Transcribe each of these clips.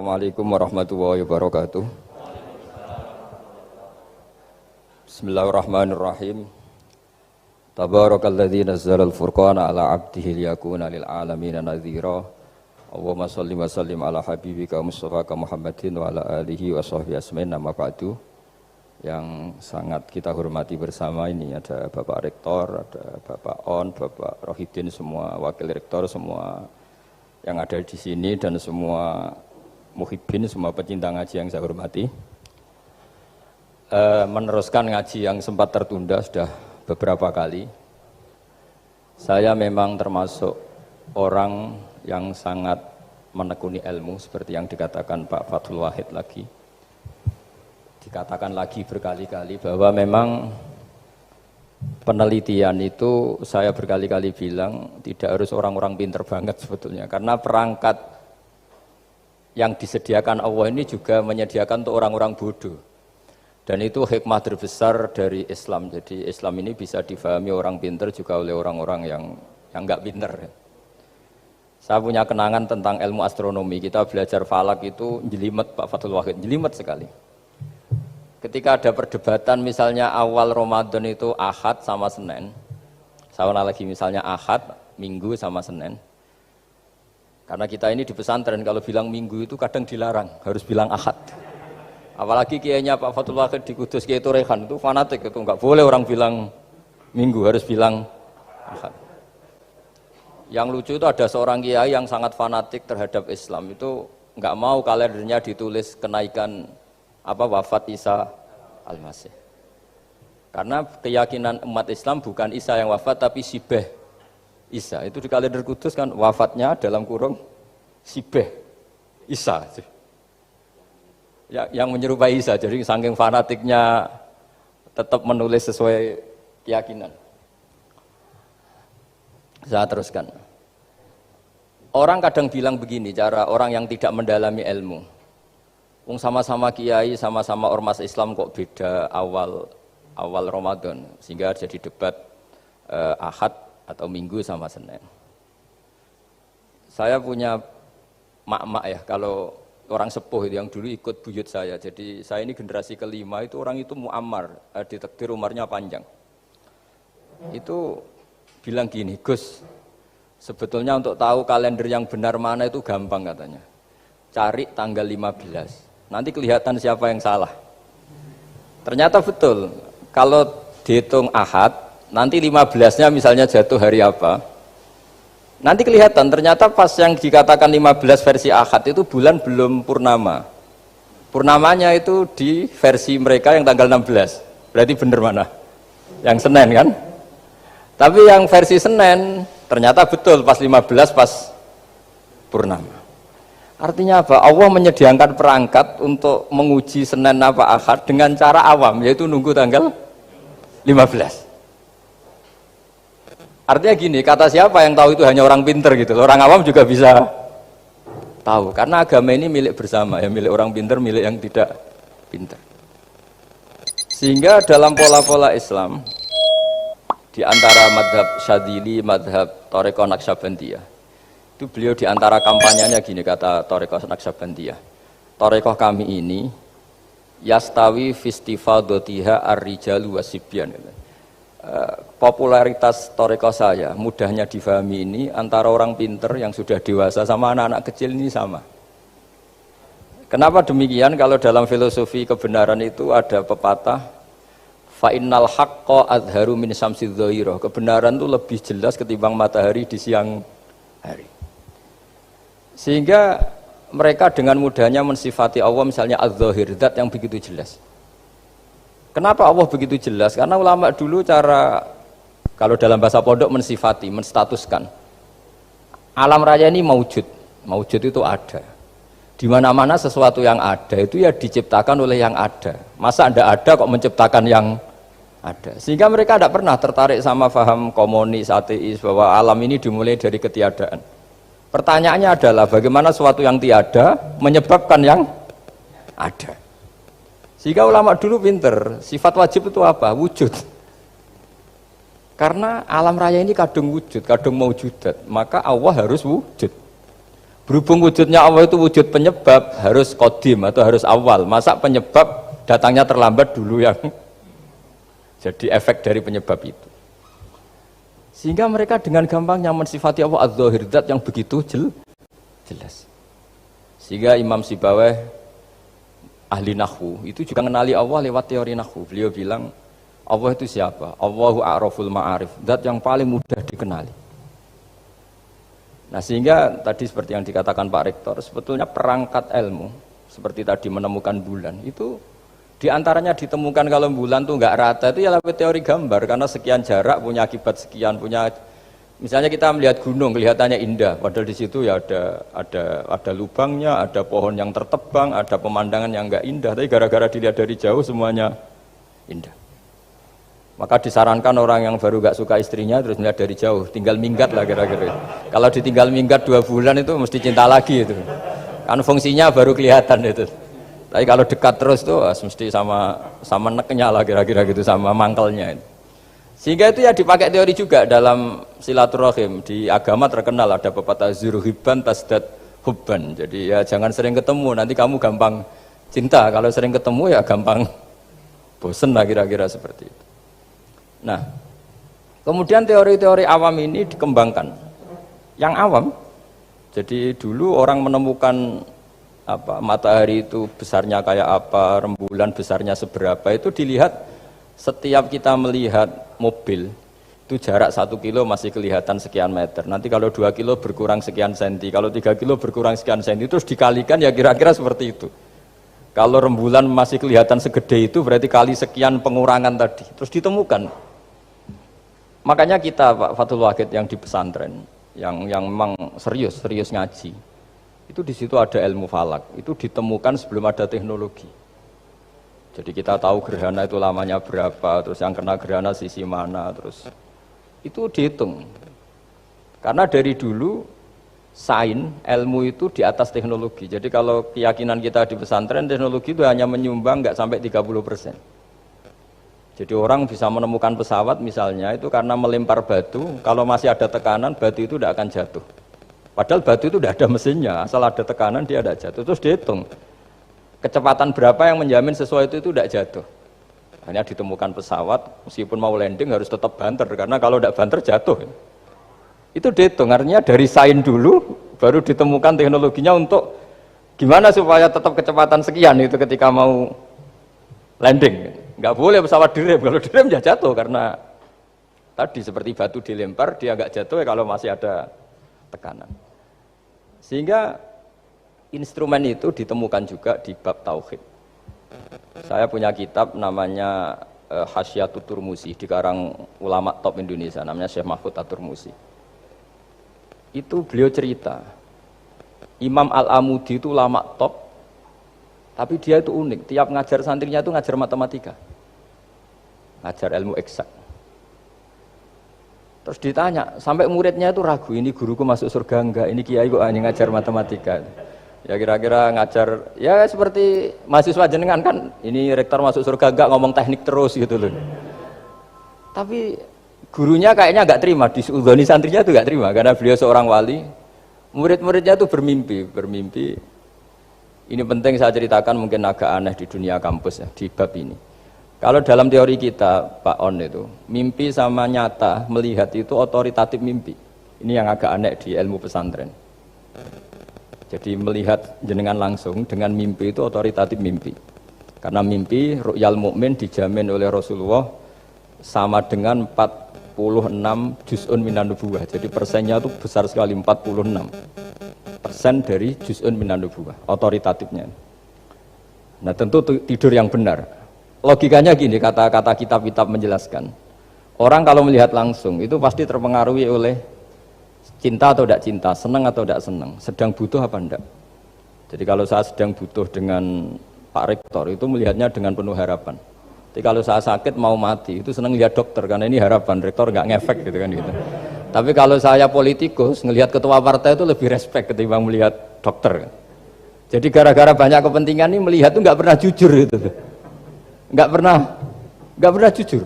Assalamualaikum warahmatullahi wabarakatuh. Bismillahirrahmanirrahim. Tabarakalladzi nazzalal furqana ala 'abdihi liyakuna lil 'alamin nadhira. Allahumma shalli wa sallim ala habibika Mustafa Muhammadin wa ala alihi wa sahbihi asmain. Nama ba'du. Yang sangat kita hormati bersama ini ada Bapak Rektor, ada Bapak On, Bapak Rohidin, semua wakil rektor, semua yang ada di sini dan semua muhibbin, semua pecinta ngaji yang saya hormati. Meneruskan ngaji yang sempat tertunda sudah beberapa kali. Saya memang termasuk orang yang sangat menekuni ilmu seperti yang dikatakan Pak Fathul Wahid lagi. Dikatakan lagi berkali-kali bahwa memang penelitian itu saya berkali-kali bilang tidak harus orang-orang pinter banget sebetulnya, karena perangkat yang disediakan Allah ini juga menyediakan untuk orang-orang bodoh, dan itu hikmah terbesar dari Islam. Jadi Islam ini bisa difahami orang pinter juga oleh orang-orang yang nggak pinter. Saya punya kenangan tentang ilmu astronomi. Kita belajar falak itu jelimet, Pak Fathul Wahid, jelimet sekali. Ketika ada perdebatan misalnya awal Ramadan itu Ahad sama Senin, saya lagi misalnya Ahad, Minggu sama Senin. Karena kita ini di pesantren kalau bilang Minggu itu kadang dilarang, harus bilang Ahad. Apalagi kiainya Pak Fathul Wahid di Kudus, Kiai Turehan itu fanatik, itu nggak boleh orang bilang Minggu, harus bilang Ahad. Yang lucu itu ada seorang kiai yang sangat fanatik terhadap Islam, itu nggak mau kalendernya ditulis kenaikan wafat Isa Al-Masih. Karena keyakinan umat Islam bukan Isa yang wafat tapi Sibeh Isa. Itu di kalender Kudus kan wafatnya dalam kurung Sibeh Isa. Ya, yang menyerupai Isa. Jadi saking fanatiknya tetap menulis sesuai keyakinan. Saya teruskan. Orang kadang bilang begini, cara orang yang tidak mendalami ilmu. Sama-sama kiai, sama-sama ormas Islam kok beda awal Ramadan, sehingga jadi debat Ahad atau Minggu sama Senin. Saya punya mak-mak ya, kalau orang sepuh itu yang dulu ikut buyut saya. Jadi saya ini generasi kelima, itu orang itu muammar, ditakdir umurnya panjang. Itu bilang gini, Gus, sebetulnya untuk tahu kalender yang benar mana itu gampang katanya. Cari tanggal 15, nanti kelihatan siapa yang salah. Ternyata betul, kalau dihitung Ahad, nanti 15-nya misalnya jatuh hari apa, nanti kelihatan ternyata pas yang dikatakan 15 versi Ahad itu bulan belum purnama. Purnamanya itu di versi mereka yang tanggal 16, berarti bener mana? Yang Senin kan? Tapi yang versi Senin ternyata betul pas 15 pas purnama. Artinya apa? Allah menyediakan perangkat untuk menguji Senin apa Ahad dengan cara awam, yaitu nunggu tanggal 15. Artinya gini, kata siapa yang tahu itu hanya orang pinter gitu. Orang awam juga bisa tahu, karena agama ini milik bersama, ya milik orang pinter, milik yang tidak pinter. Sehingga dalam pola-pola Islam, di antara madhab Syadzili, madhab Thariqah Naqsyabandiyah, itu beliau di antara kampanyenya gini, kata Thariqah Naqsyabandiyah, Thariqah kami ini yastawi fistifadatiha ar-rijalu wasibyan. Popularitas Thariqah saya mudahnya difahami ini antara orang pinter yang sudah dewasa sama anak-anak kecil ini sama. Kenapa demikian? Kalau dalam filosofi kebenaran itu ada pepatah fa innal haqqa adharu min syamsidz dhahirah. Kebenaran itu lebih jelas ketimbang matahari di siang hari. Sehingga mereka dengan mudahnya mensifati Allah misalnya az-zahir, zat yang begitu jelas. Kenapa Allah begitu jelas? Karena ulama dulu cara, kalau dalam bahasa pondok mensifati, menstatuskan. Alam raya ini maujud. Maujud itu ada. Di mana-mana sesuatu yang ada itu ya diciptakan oleh yang ada. Masa tidak ada kok menciptakan yang ada. Sehingga mereka tidak pernah tertarik sama faham komunis, ateis, bahwa alam ini dimulai dari ketiadaan. Pertanyaannya adalah bagaimana sesuatu yang tiada menyebabkan yang ada. Sehingga ulama dulu pinter, sifat wajib itu apa? Wujud. Karena alam raya ini kadung wujud, kadung maujudat, maka Allah harus wujud. Berhubung wujudnya Allah itu wujud penyebab, harus kodim atau harus awal. Masa penyebab datangnya terlambat dulu yang jadi efek dari penyebab itu. Sehingga mereka dengan gampangnya mensifati Allah az-zahir, zat yang begitu jelas. Sehingga Imam Sibawayh ahli nahwu itu juga mengenali Allah lewat teori nahwu. Beliau bilang Allah itu siapa? Allahu a'raful ma'arif, zat yang paling mudah dikenali. Nah sehingga tadi seperti yang dikatakan Pak Rektor, sebetulnya perangkat ilmu seperti tadi menemukan bulan itu diantaranya ditemukan kalau bulan tuh nggak rata itu ya lewat teori gambar, karena sekian jarak punya akibat sekian, punya misalnya kita melihat gunung kelihatannya indah, padahal di situ ya ada lubangnya, ada pohon yang tertebang, ada pemandangan yang nggak indah, tapi gara-gara dilihat dari jauh semuanya indah. Maka disarankan orang yang baru gak suka istrinya terus melihat dari jauh, tinggal minggat lah kira-kira. Kalau ditinggal minggat 2 bulan itu mesti cinta lagi itu. Kan fungsinya baru kelihatan itu. Tapi kalau dekat terus tuh mesti sama neknya lah kira-kira gitu, sama mangkelnya itu. Sehingga itu ya dipakai teori juga dalam silaturahim. Di agama terkenal ada pepatah zuruhibban tasdad hubban. Jadi ya jangan sering ketemu, nanti kamu gampang cinta. Kalau sering ketemu ya gampang bosen lah kira-kira seperti itu. Nah, kemudian teori-teori awam ini dikembangkan. Yang awam, jadi dulu orang menemukan matahari itu besarnya kayak apa, rembulan besarnya seberapa, itu dilihat setiap kita melihat mobil, itu jarak 1 kilo masih kelihatan sekian meter. Nanti kalau 2 kilo berkurang sekian senti, kalau 3 kilo berkurang sekian senti, terus dikalikan ya kira-kira seperti itu. Kalau rembulan masih kelihatan segede itu berarti kali sekian pengurangan tadi, terus ditemukan. Makanya kita Pak Fathul Wahid yang di pesantren, yang memang serius ngaji, itu di situ ada ilmu falak, itu ditemukan sebelum ada teknologi. Jadi kita tahu gerhana itu lamanya berapa, terus yang kena gerhana sisi mana, terus itu dihitung. Karena dari dulu sains, ilmu itu di atas teknologi. Jadi kalau keyakinan kita di pesantren, teknologi itu hanya menyumbang nggak sampai 30%. Jadi orang bisa menemukan pesawat misalnya itu karena melempar batu, kalau masih ada tekanan batu itu tidak akan jatuh. Padahal batu itu tidak ada mesinnya, asal ada tekanan dia tidak jatuh. Terus dihitung kecepatan berapa yang menjamin sesuai itu tidak jatuh. Hanya ditemukan pesawat meskipun mau landing harus tetap banter, karena kalau tidak banter jatuh. Itu dihitung, artinya dari sains dulu baru ditemukan teknologinya untuk gimana supaya tetap kecepatan sekian itu ketika mau landing. Nggak boleh pesawat direm, kalau direm ya jatuh karena tadi seperti batu dilempar dia nggak jatuh ya kalau masih ada tekanan. Sehingga instrumen itu ditemukan juga di bab tauhid. Saya punya kitab namanya Hasyiatut Turmusi, dikarang ulama top Indonesia namanya Syekh Mahfud At-Turmusi. Itu beliau cerita Imam Al-Amudi itu ulama top, tapi dia itu unik, tiap ngajar santrinya itu ngajar matematika, ngajar ilmu eksak. Terus ditanya, sampai muridnya itu ragu, ini guruku masuk surga enggak, ini kiai kok hanya ngajar matematika. Ya kira-kira ngajar, ya seperti mahasiswa jenengan kan, ini rektor masuk surga enggak, ngomong teknik terus gitu loh. Tapi gurunya kayaknya enggak terima, diudhoni santrinya itu enggak terima, karena beliau seorang wali. Murid-muridnya itu bermimpi. Ini penting saya ceritakan, mungkin agak aneh di dunia kampus ya, di bab ini. Kalau dalam teori kita, Pak On itu, mimpi sama nyata, melihat itu otoritatif mimpi. Ini yang agak aneh di ilmu pesantren. Jadi melihat jenengan langsung dengan mimpi itu otoritatif mimpi. Karena mimpi, ru'yal mukmin dijamin oleh Rasulullah sama dengan 46 juz'un minan nubuwah. Jadi persennya itu besar sekali, 46% dari juz'un minan nubuwah, otoritatifnya. Nah tentu tidur yang benar. Logikanya gini, kata-kata kitab-kitab menjelaskan. Orang kalau melihat langsung itu pasti terpengaruhi oleh cinta atau tidak cinta, senang atau tidak senang, sedang butuh apa enggak. Jadi kalau saya sedang butuh dengan Pak Rektor itu melihatnya dengan penuh harapan. Jadi kalau saya sakit mau mati itu senang lihat dokter karena ini harapan, Rektor nggak ngefek gitu kan gitu. Tapi kalau saya politikus ngelihat ketua partai itu lebih respect ketimbang melihat dokter. Jadi gara-gara banyak kepentingan ini melihat itu nggak pernah jujur itu. Nggak pernah jujur.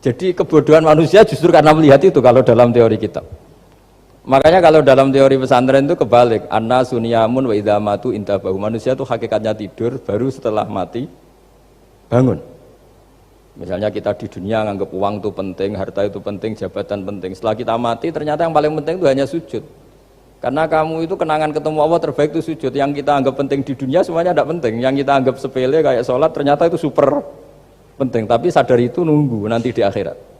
Jadi kebodohan manusia justru karena melihat itu kalau dalam teori kitab. Makanya kalau dalam teori pesantren itu kebalik, anna sunyamun wa idza matu intabahu. Manusia itu hakikatnya tidur, baru setelah mati bangun. Misalnya kita di dunia nganggap uang itu penting, harta itu penting, jabatan penting. Setelah kita mati ternyata yang paling penting itu hanya sujud. Karena kamu itu kenangan ketemu Allah terbaik itu sujud. Yang kita anggap penting di dunia semuanya tidak penting. Yang kita anggap sepele kayak sholat ternyata itu super penting. Tapi sadar itu nunggu nanti di akhirat.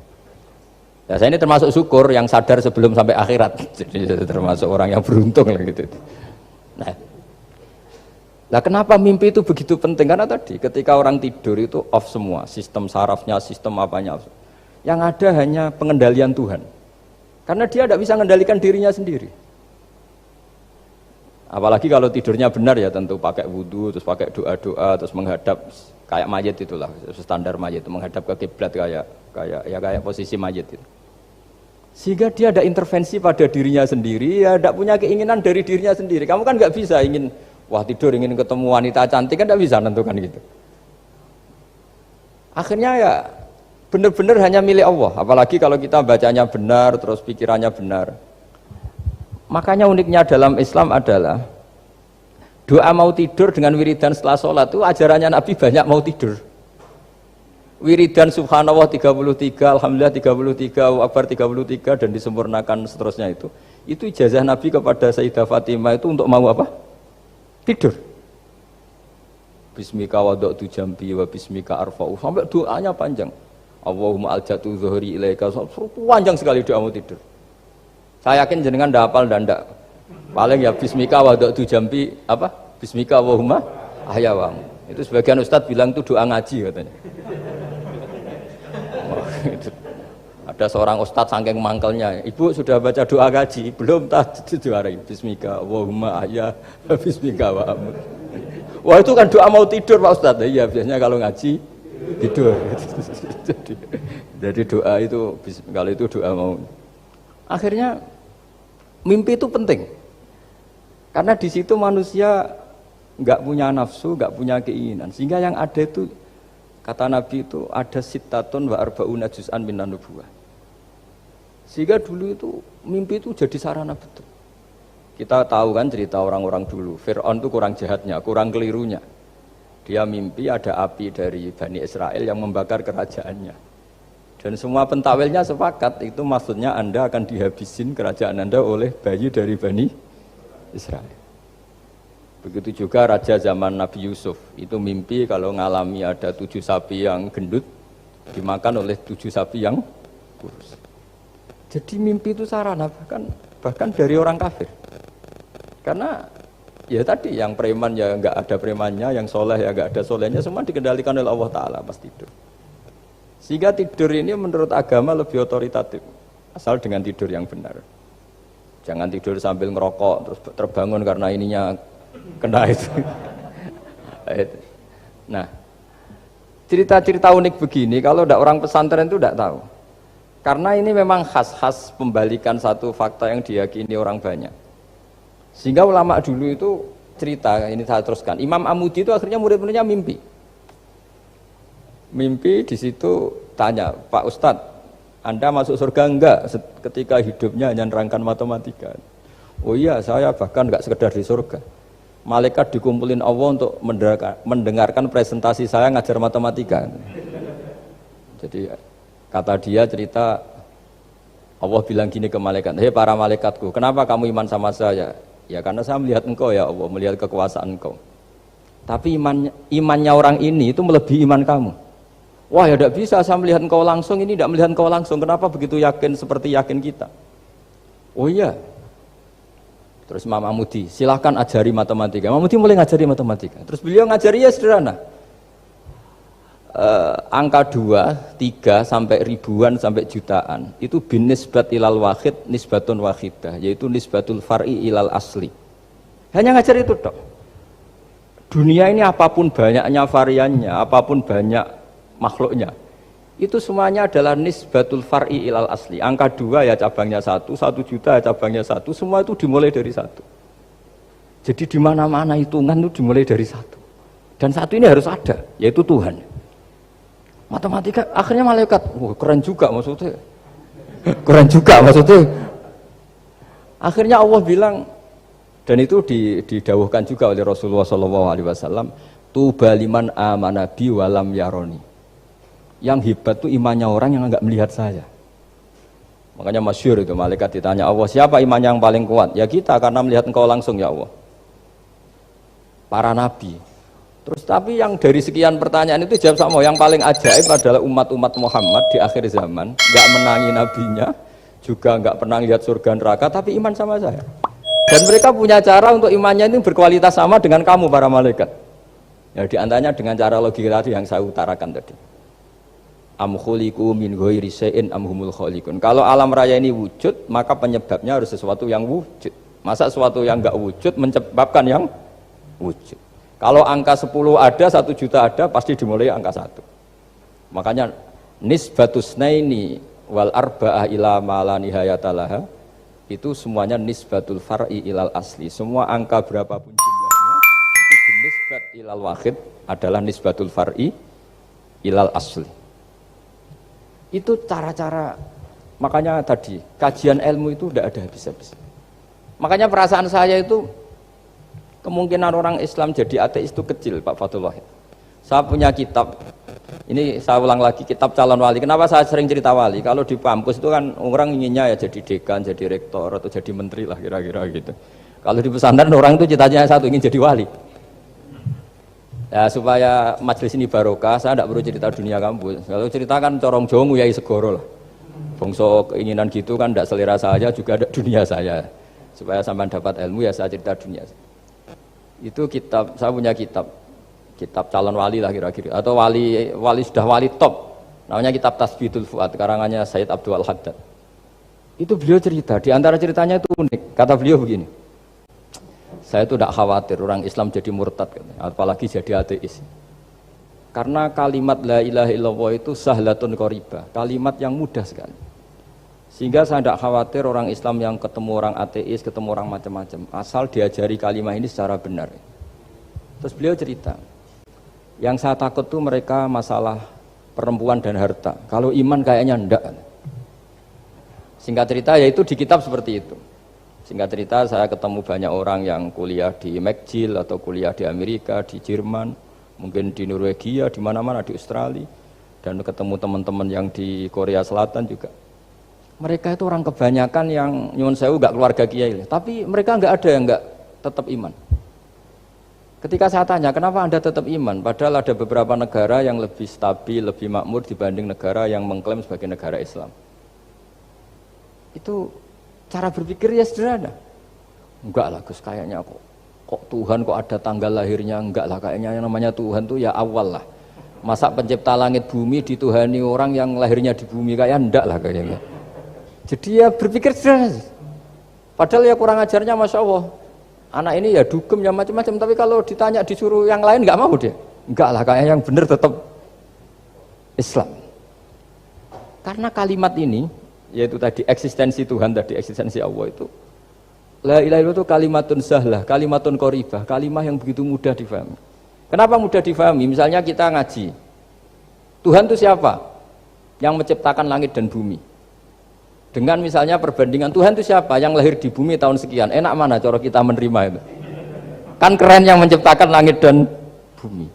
Ya saya ini termasuk syukur yang sadar sebelum sampai akhirat. Jadi termasuk orang yang beruntung lah gitu. Nah, kenapa mimpi itu begitu penting? Karena tadi ketika orang tidur itu off semua, sistem sarafnya, sistem apanya. Yang ada hanya pengendalian Tuhan. Karena dia tidak bisa mengendalikan dirinya sendiri. Apalagi kalau tidurnya benar ya tentu pakai wudhu, terus pakai doa-doa, terus menghadap kayak mayit itulah, standar mayit itu menghadap ke kiblat kayak posisi mayit itu. Sehingga dia ada intervensi pada dirinya sendiri, ya tidak punya keinginan dari dirinya sendiri. Kamu kan nggak bisa ingin, wah tidur ingin ketemu wanita cantik kan tidak bisa nentukan gitu. Akhirnya ya benar-benar hanya milik Allah. Apalagi kalau kita bacanya benar, terus pikirannya benar. Makanya uniknya dalam Islam adalah doa mau tidur dengan wiridan setelah sholat itu ajarannya Nabi banyak mau tidur. Wiridan subhanallah 33, alhamdulillah 33, Allahu akbar 33 dan disempurnakan seterusnya itu ijazah Nabi kepada Sayyidah Fatimah itu untuk mau apa? Tidur. Bismika wada'tu jambi wa bismika arfa'u, sampai doanya panjang. Allahumma aljatu zuhri ilaika, panjang sekali doa mau tidur. Saya yakin jenengan ndak hafal dan ndak. Paling ya bismika wada'tu jambi apa? Bismika Allahumma ahyawamu. Itu sebagian ustadz bilang itu doa ngaji katanya. Ada seorang ustadz saking mangkelnya, ibu sudah baca doa ngaji? Belum, tak diwarai. Bismika Allahumma ahya bismika wa amut. Wah itu kan doa mau tidur Pak Ustadz. Iya biasanya kalau ngaji tidur. Jadi doa itu kalau itu doa mau. Akhirnya mimpi itu penting. Karena di situ manusia nggak punya nafsu, nggak punya keinginan. Sehingga yang ada itu kata Nabi itu ada sittatun wa arba'una juz'an minan nubuwah. Sehingga dulu itu mimpi itu jadi sarana betul. Kita tahu kan cerita orang-orang dulu. Fir'aun itu kurang jahatnya, kurang kelirunya. Dia mimpi ada api dari Bani Israel yang membakar kerajaannya. Dan semua pentawilnya sepakat itu maksudnya Anda akan dihabisin kerajaan Anda oleh bayi dari Bani Israel. Begitu juga raja zaman Nabi Yusuf, itu mimpi kalau ngalami ada 7 sapi yang gendut dimakan oleh 7 sapi yang kurus. Jadi mimpi itu sarana bahkan dari orang kafir. Karena ya tadi yang preman ya enggak ada premannya, yang soleh ya enggak ada solehnya, semua dikendalikan oleh Allah Ta'ala pas tidur. Sehingga tidur ini menurut agama lebih otoritatif, asal dengan tidur yang benar. Jangan tidur sambil ngerokok terus terbangun karena ininya kena itu. Nah, cerita-cerita unik begini kalau tidak orang pesantren itu tidak tahu. Karena ini memang khas-khas pembalikan satu fakta yang diyakini orang banyak. Sehingga ulama dulu itu cerita, ini saya teruskan. Imam Amudi itu akhirnya murid-muridnya mimpi. Mimpi di situ tanya, Pak Ustadz, Anda masuk surga enggak ketika hidupnya hanya nerangkan matematika? Oh iya, saya bahkan enggak sekedar di surga. Malaikat dikumpulin Allah untuk mendengarkan presentasi saya ngajar matematika. Jadi kata dia cerita, Allah bilang gini ke malaikat, hei para malaikatku, kenapa kamu iman sama saya? Ya karena saya melihat engkau ya Allah, melihat kekuasaan engkau. Tapi imannya orang ini itu melebihi iman kamu. Wah ya tidak bisa, saya melihat engkau langsung, ini tidak melihat engkau langsung, kenapa begitu yakin seperti yakin kita? Oh iya. Terus Imam Amudi, silahkan ajari matematika. Imam Amudi mulai ngajari matematika. Terus beliau ngajari ya sederhana. Angka 2, 3 sampai ribuan sampai jutaan itu bin nisbat ilal wahid nisbatun wahidah, yaitu nisbatul far'i ilal asli. Hanya ngajar itu dok. Dunia ini apapun banyaknya variannya, apapun banyak makhluknya, itu semuanya adalah nisbatul far'i ilal asli. Angka 2 ya cabangnya 1, 1 juta ya cabangnya 1, semua itu dimulai dari 1. Jadi di mana-mana hitungan itu dimulai dari 1. Dan 1 ini harus ada, yaitu Tuhan. Matematika akhirnya malaikat, keren juga maksudnya. Keren juga maksudnya. Akhirnya Allah bilang, dan itu didawuhkan juga oleh Rasulullah SAW, tuba liman amana bi walam yaroni. Yang hebat itu imannya orang yang enggak melihat saya. Makanya masyhur itu, malaikat ditanya Allah, siapa imannya yang paling kuat? Ya kita, karena melihat engkau langsung ya Allah. Para nabi. Terus tapi yang dari sekian pertanyaan itu jawab sama, yang paling ajaib adalah umat-umat Muhammad di akhir zaman, enggak menangi nabinya, juga enggak pernah lihat surga neraka, tapi iman sama saya. Dan mereka punya cara untuk imannya itu berkualitas sama dengan kamu para malaikat. Ya diantaranya dengan cara logika tadi yang saya utarakan tadi. Am khuliqu min ghairi syai'in am humul khaliqun. Kalau alam raya ini wujud, maka penyebabnya harus sesuatu yang wujud. Masa sesuatu yang enggak wujud menyebabkan yang wujud. Kalau angka 10 ada, 1 juta ada, pasti dimulai angka 1. Makanya nisbatusnaini wal arba'ah ila ma la nihayatalaha, itu semuanya nisbatul far'i ilal asli. Semua angka berapapun jumlahnya itu nisbat ilal wahid adalah nisbatul far'i ilal asli. Itu cara-cara, makanya tadi kajian ilmu itu tidak ada habis-habis. Makanya perasaan saya itu kemungkinan orang Islam jadi ateis itu kecil, Pak Fatullah. Saya punya kitab, ini saya ulang lagi, kitab calon wali. Kenapa saya sering cerita wali? Kalau di kampus itu kan orang inginnya ya jadi dekan, jadi rektor atau jadi menteri lah kira-kira gitu. Kalau di pesantren orang itu cita-citanya satu, ingin jadi wali. Ya supaya majelis ini barokah, saya tidak perlu cerita dunia kampus. Kalau ceritakan corong Jawa nguyai segoro lah. Bongso keinginan gitu kan tidak selera saya, juga ada dunia saya. Supaya sampai dapat ilmu ya saya cerita dunia. Itu kitab, saya punya kitab calon wali lah kira-kira, atau wali sudah wali top, namanya kitab Tasbidul Fuad, karangannya Sayyid Abdul Haddad. Itu beliau cerita, di antara ceritanya itu unik. Kata beliau begini, saya itu tidak khawatir orang Islam jadi murtad, apalagi jadi ateis, karena kalimat la ilaha illallah itu sahlatun qoribah, kalimat yang mudah sekali, sehingga saya tidak khawatir orang Islam yang ketemu orang ateis, ketemu orang macam-macam, asal diajari kalimat ini secara benar. Terus beliau cerita, yang saya takut tuh mereka masalah perempuan dan harta, kalau iman kayaknya enggak. Singkat cerita yaitu di kitab seperti itu. Singkat cerita saya ketemu banyak orang yang kuliah di McGill atau kuliah di Amerika, di Jerman, mungkin di Norwegia, di mana-mana, di Australia, dan ketemu teman-teman yang di Korea Selatan juga. Mereka itu orang kebanyakan yang nyuwun sewu enggak keluarga kiai, tapi mereka enggak ada yang enggak tetap iman. Ketika saya tanya, kenapa Anda tetap iman? Padahal ada beberapa negara yang lebih stabil, lebih makmur dibanding negara yang mengklaim sebagai negara Islam. Itu cara berpikir ya sederhana. Enggak lah Gus, kayaknya kok Tuhan kok ada tanggal lahirnya? Enggak lah, kayaknya yang namanya Tuhan tuh ya awal lah. Masa pencipta langit bumi dituhani orang yang lahirnya di bumi, kayak enggak lah kayaknya. Jadi ya berpikir sederhana. Padahal ya kurang ajarnya Masya Allah. Anak ini ya dugem ya macam-macam, tapi kalau ditanya disuruh yang lain nggak mau dia. Enggak lah, kayak yang benar tetap Islam. Karena kalimat ini, yaitu tadi eksistensi Tuhan, tadi eksistensi Allah itu, la ilaha illallah itu kalimatun sahlah, kalimatun qoribah, kalimah yang begitu mudah difahami. Kenapa mudah difahami? Misalnya kita ngaji, Tuhan itu siapa? Yang menciptakan langit dan bumi. Dengan misalnya perbandingan Tuhan itu siapa? Yang lahir di bumi tahun sekian. Enak mana cara kita menerima itu? Kan keren yang menciptakan langit dan bumi.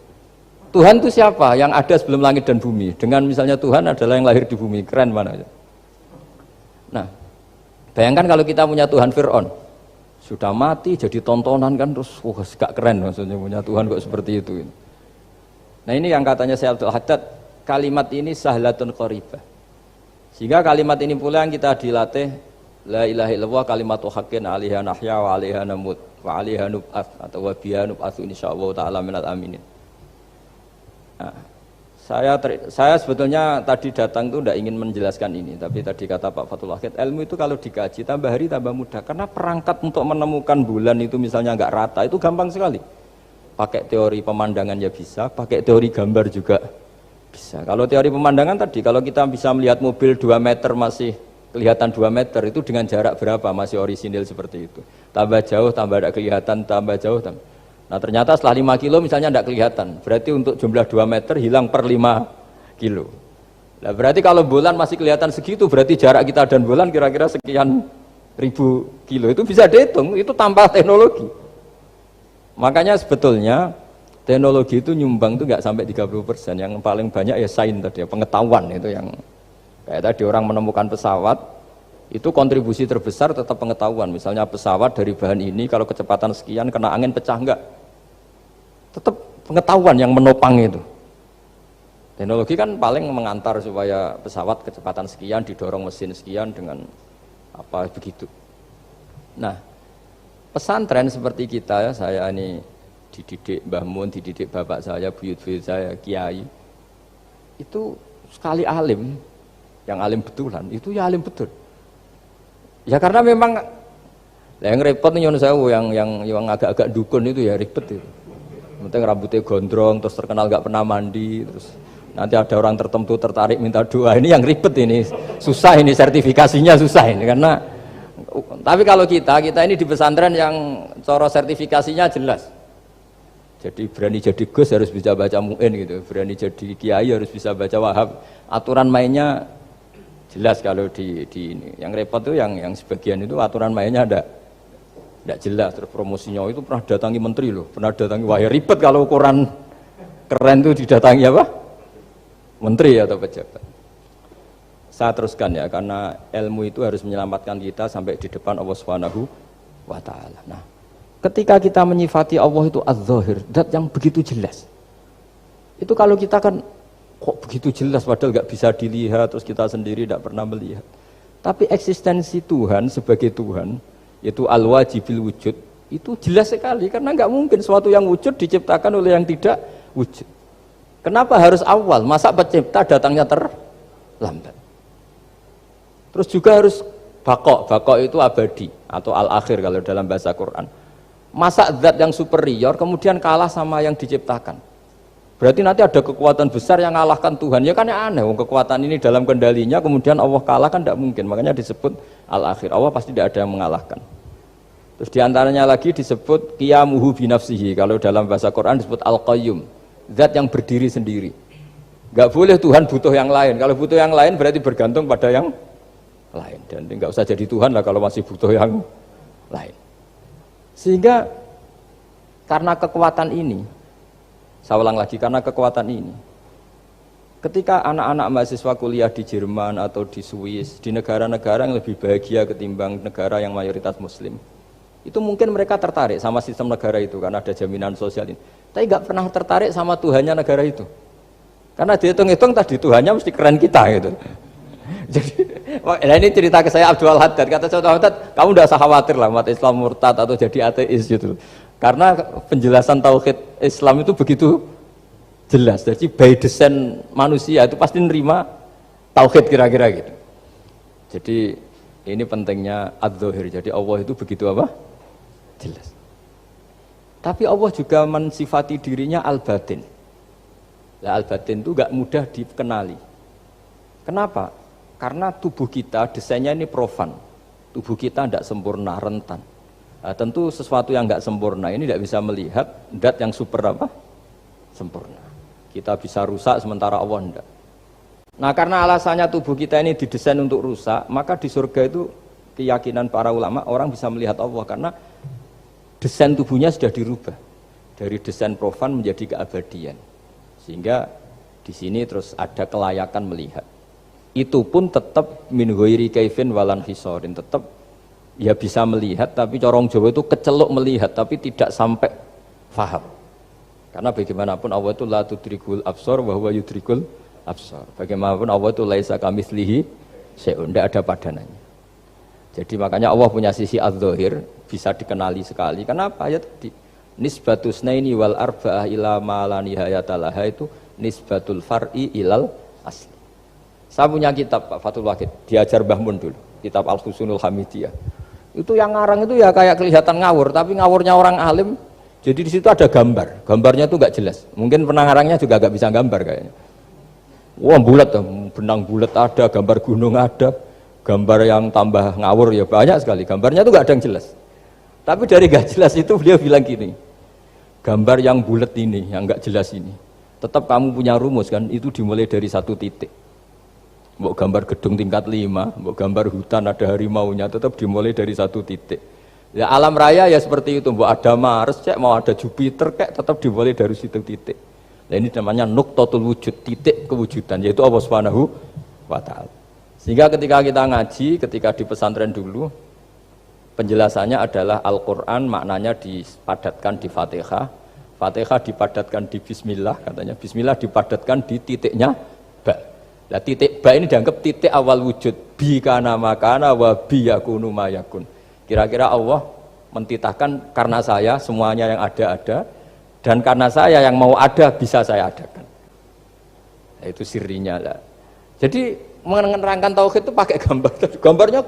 Tuhan itu siapa? Yang ada sebelum langit dan bumi. Dengan misalnya Tuhan adalah yang lahir di bumi. Keren mana? Nah, bayangkan kalau kita punya Tuhan Fir'aun. Sudah mati jadi tontonan kan, terus gak keren maksudnya punya Tuhan kok seperti itu. Nah ini yang katanya Syekh Abdul Haddad, kalimat ini sahlatun qoribah. Sehingga kalimat ini pula yang kita dilatih, la ilaha illallah kalimatu haqqin 'alaiha nahya wa 'alaiha namut wa 'alaiha nub'ats atau wa biha nub'atsu insyaallah taala minal aminin. Nah, saya sebetulnya tadi datang itu tidak ingin menjelaskan ini, tapi tadi kata Pak Fathul Wahid, ilmu itu kalau dikaji tambah hari tambah mudah, karena perangkat untuk menemukan bulan itu misalnya enggak rata itu gampang sekali. Pakai teori pemandangan ya bisa, pakai teori gambar juga bisa. Kalau teori pemandangan tadi, kalau kita bisa melihat mobil 2 meter masih kelihatan 2 meter, itu dengan jarak berapa masih orisinil seperti itu. Tambah jauh, tambah tidak kelihatan, tambah jauh, tambah. Nah ternyata setelah 5 kilo misalnya tidak kelihatan. Berarti untuk jumlah 2 meter hilang per 5 kilo. Nah berarti kalau bulan masih kelihatan segitu, berarti jarak kita dan bulan kira-kira sekian ribu kilo itu bisa dihitung, itu tanpa teknologi. Makanya sebetulnya teknologi itu nyumbang itu nggak sampai 30%, yang paling banyak ya sains tadi, pengetahuan itu yang kayak tadi orang menemukan pesawat, itu kontribusi terbesar tetap pengetahuan. Misalnya pesawat dari bahan ini kalau kecepatan sekian kena angin pecah enggak, tetap pengetahuan yang menopang itu. Teknologi kan paling mengantar supaya pesawat kecepatan sekian didorong mesin sekian dengan apa begitu. Nah, pesantren seperti kita ya, saya ini dididik Mbah Mun, dididik bapak saya, buyut-buyut saya, kiai. Itu sekali alim, yang alim betulan, itu ya alim betul. Ya karena memang yang repot nih sewu yang agak-agak dukun itu ya ribet itu. Penting rambutnya gondrong, terus terkenal nggak pernah mandi, terus nanti ada orang tertentu tertarik minta doa, ini yang ribet ini, susah ini sertifikasinya susah ini karena. Tapi kalau kita ini di pesantren yang coro sertifikasinya jelas. Jadi berani jadi Gus harus bisa baca Mu'in gitu, berani jadi Kiai harus bisa baca Wahab. Aturan mainnya jelas kalau di ini. Yang repot tuh yang sebagian itu aturan mainnya tidak jelas. Terus promosinya itu pernah datangi menteri loh, pernah datangi, wah ya ribet kalau ukuran keren tuh didatangi apa? Menteri atau pejabat. Saya teruskan ya, karena ilmu itu harus menyelamatkan kita sampai di depan Allah Subhanahu wa Ta'ala. Nah, ketika kita menyifati Allah itu az-zahir, zat yang begitu jelas. Itu kalau kita kan kok begitu jelas padahal nggak bisa dilihat, terus kita sendiri tidak pernah melihat. Tapi eksistensi Tuhan sebagai Tuhan, yaitu al-wajibil wujud, itu jelas sekali karena nggak mungkin suatu yang wujud diciptakan oleh yang tidak wujud. Kenapa harus awal? Masa pencipta datangnya terlambat? Terus juga harus bakok itu abadi atau al-akhir kalau dalam bahasa Quran. Masa zat yang superior kemudian kalah sama yang diciptakan? Berarti nanti ada kekuatan besar yang mengalahkan Tuhan. Ya kan ya aneh, kekuatan ini dalam kendalinya kemudian Allah kalah kan tidak mungkin. Makanya disebut al-akhir. Allah pasti tidak ada yang mengalahkan. Terus diantaranya lagi disebut qiyamuhu binafsihi. Kalau dalam bahasa Quran disebut al-qayyum, zat yang berdiri sendiri. Gak boleh Tuhan butuh yang lain. Kalau butuh yang lain berarti bergantung pada yang lain, dan nggak usah jadi Tuhan lah kalau masih butuh yang lain. Sehingga karena kekuatan ini, saya ulang lagi, karena kekuatan ini, ketika anak-anak mahasiswa kuliah di Jerman atau di Swiss, di negara-negara yang lebih bahagia ketimbang negara yang mayoritas Muslim, itu mungkin mereka tertarik sama sistem negara itu karena ada jaminan sosial ini. Tapi nggak pernah tertarik sama Tuhannya negara itu, karena dihitung-hitung tadi Tuhannya mesti keren kita gitu. Jadi, nah ini cerita ke saya Abdul Haddad, kata saya Abdul Haddad, kamu tidak usah khawatir lah umat Islam murtad atau jadi ateis gitu, karena penjelasan tauhid Islam itu begitu jelas. Jadi by design manusia itu pasti nerima tauhid kira-kira gitu. Jadi ini pentingnya adz-dzahir. Jadi Allah itu begitu apa? Jelas. Tapi Allah juga mensifati dirinya al-batin. Nah, al-batin itu gak mudah dikenali. Kenapa? Karena tubuh kita desainnya ini profan, tubuh kita tidak sempurna, rentan. Nah, tentu sesuatu yang nggak sempurna ini tidak bisa melihat zat yang super apa? Sempurna. Kita bisa rusak sementara Allah tidak. Nah karena alasannya tubuh kita ini didesain untuk rusak, maka di surga itu keyakinan para ulama orang bisa melihat Allah karena desain tubuhnya sudah dirubah dari desain profan menjadi keabadian. Sehingga di sini terus ada kelayakan melihat. Itu pun tetap min ghairi kaifin walan hisorin, tetap ya bisa melihat, tapi corong Jawa itu kecelok melihat tapi tidak sampai faham. Karena bagaimanapun Allah itu la tudrikul absar wa huwa yudrikul absar. Bagaimanapun Allah itu laisa kamitslihi syai'un, tidak ada padanannya. Jadi makanya Allah punya sisi adz-dzahir bisa dikenali sekali. Kenapa? Ya tadi nisbatus naini wal arba'ah ila ma la nihayata laha itu nisbatul far'i ilal asli. Saya punya kitab Pak Fathul Wahid, diajar Mbah Mun dulu, kitab Al-Husunul Hamidiyah. Itu yang ngarang itu ya kayak kelihatan ngawur, tapi ngawurnya orang alim. Jadi di situ ada gambar, gambarnya itu nggak jelas. Mungkin pengarangnya juga nggak bisa gambar kayaknya. Wah bulat, benang bulat ada, gambar gunung ada, gambar yang tambah ngawur ya banyak sekali. Gambarnya itu nggak ada yang jelas. Tapi dari nggak jelas itu beliau bilang gini, gambar yang bulat ini, yang nggak jelas ini, tetap kamu punya rumus kan? Itu dimulai dari satu titik. Mbok gambar gedung tingkat 5, mbok gambar hutan ada harimaunya, tetap dimulai dari satu titik. Ya alam raya ya seperti itu, mbok ada Mars, cek mau ada Jupiter, kayak tetap dimulai dari situ titik. Nah ini namanya nuqtatul wujud, titik kewujudan, yaitu Allah Subhanahu wa Ta'ala. Sehingga ketika kita ngaji, ketika di pesantren dulu, penjelasannya adalah Al-Quran maknanya dipadatkan di Fatihah, Fatihah dipadatkan di Bismillah, katanya Bismillah dipadatkan di titiknya Ba. Nah titik Ba ini dianggap titik awal wujud, bi kana makana wa bi yakunu mayakun. Kira-kira Allah mentitahkan karena saya semuanya yang ada, dan karena saya yang mau ada bisa saya adakan. Nah, itu sirinya lah. Jadi menerangkan tauhid itu pakai gambar. Gambarnya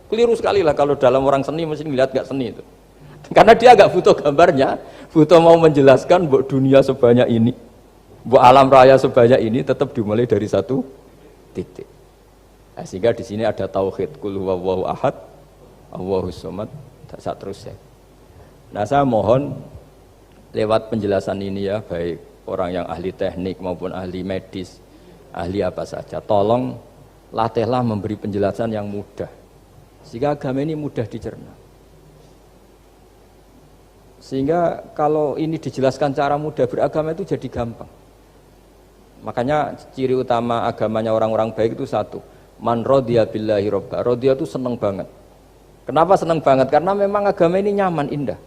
keliru sekali lah kalau dalam orang seni mesti ngeliat gak seni itu. Karena dia gak butuh gambarnya, butuh mau menjelaskan buat dunia sebanyak ini, buat alam raya sebanyak ini tetap dimulai dari satu titik. Nah, sehingga di sini ada tauhid qul huwallahu ahad, Allahus samad, tak terus ya. Nah saya mohon lewat penjelasan ini ya, baik orang yang ahli teknik maupun ahli medis, ahli apa saja, tolong latihlah memberi penjelasan yang mudah, sehingga agama ini mudah dicerna. Sehingga kalau ini dijelaskan cara mudah beragama itu jadi gampang. Makanya ciri utama agamanya orang-orang baik itu satu, man radiya billahi robba. Radiya itu seneng banget. Kenapa seneng banget? Karena memang agama ini nyaman, indah.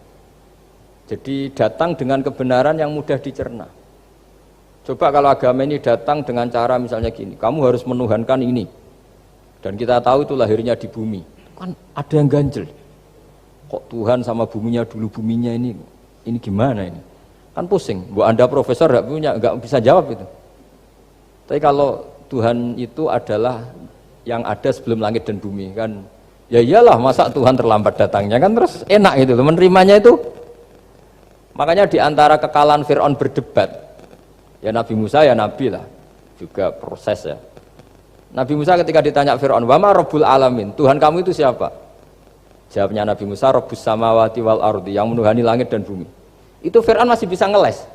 Jadi datang dengan kebenaran yang mudah dicerna. Coba kalau agama ini datang dengan cara misalnya gini, kamu harus menuhankan ini, dan kita tahu itu lahirnya di bumi, kan ada yang ganjel. Kok Tuhan sama buminya dulu, buminya ini gimana ini? Kan pusing. Bu Anda profesor nggak bisa jawab itu. Tapi kalau Tuhan itu adalah yang ada sebelum langit dan bumi, kan ya iyalah, masa Tuhan terlambat datangnya, kan terus enak gitu menerimanya itu. Makanya diantara kekalahan Fir'aun berdebat, ya Nabi Musa ya Nabi lah, juga proses ya. Nabi Musa ketika ditanya Fir'aun, wama Rabbul Alamin, Tuhan kamu itu siapa? Jawabnya Nabi Musa, Rabbus samawati wal ardi, yang menuhani langit dan bumi. Itu Fir'aun masih bisa ngeles.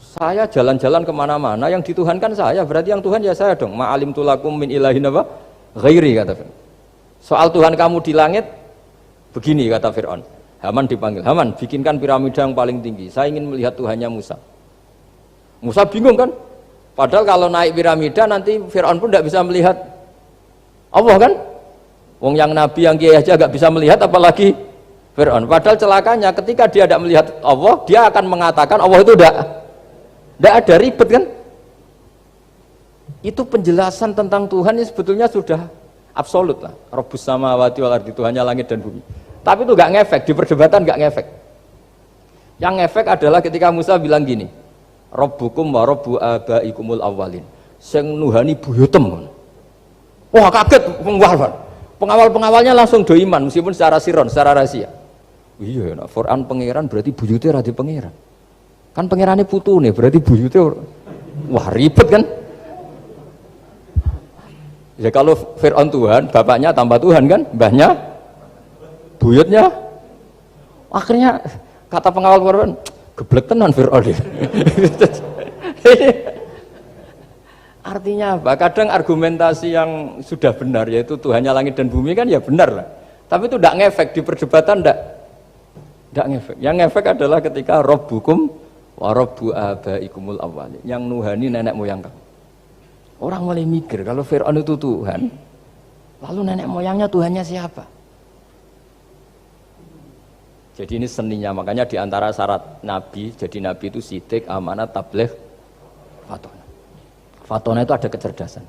Saya jalan-jalan kemana-mana, yang dituhankan saya, berarti yang Tuhan ya saya dong. Ma'alim tulakum min ilahin apa? Ghairi, kata Fir'aun. Soal Tuhan kamu di langit begini, kata Fir'aun. Haman dipanggil, Haman bikinkan piramida yang paling tinggi, saya ingin melihat Tuhannya Musa. Musa bingung kan, padahal kalau naik piramida nanti Fir'aun pun tidak bisa melihat Allah kan. Wong yang nabi yang kiai aja gak bisa melihat, apalagi Fir'aun. Padahal celakanya ketika dia tidak melihat Allah, dia akan mengatakan Allah itu tidak ada, ribet kan. Itu penjelasan tentang Tuhan yang sebetulnya sudah absolut lah. Rabbus samawati wal ardi, Tuhannya langit dan bumi. Tapi itu gak ngefek, di perdebatan gak ngefek. Yang ngefek adalah ketika Musa bilang gini, Rabbukum wa rabbu abaikumul awwalin, sing nuhani buyutem. Wah kaget pengawal-pengawalnya langsung do iman, meskipun secara siron, secara rahasia. Iya, nah, Quran pangeran berarti buyutnya radi pangeran. Kan pangerannya putu nih, berarti buyutnya wah ribet kan. Ya kalau Fir'aun Tuhan, bapaknya tambah Tuhan kan, mbahnya, buyutnya. Akhirnya kata pengawal Fir'aun, geblek tenan Fir'aun. Artinya apa? Kadang argumentasi yang sudah benar, yaitu Tuhannya langit dan bumi kan ya benar lah. Tapi itu tidak ngefek, di perdebatan tidak ngefek. Yang ngefek adalah ketika Rabbukum wa rabbu abaikumul awwalin, yang nuhani nenek moyang kamu. Orang mulai mikir, kalau Fir'aun itu Tuhan, lalu nenek moyangnya Tuhannya siapa? Jadi ini seninya, makanya diantara syarat Nabi, jadi Nabi itu sidik, amanat, tabligh, fatona. Fatona itu ada kecerdasan.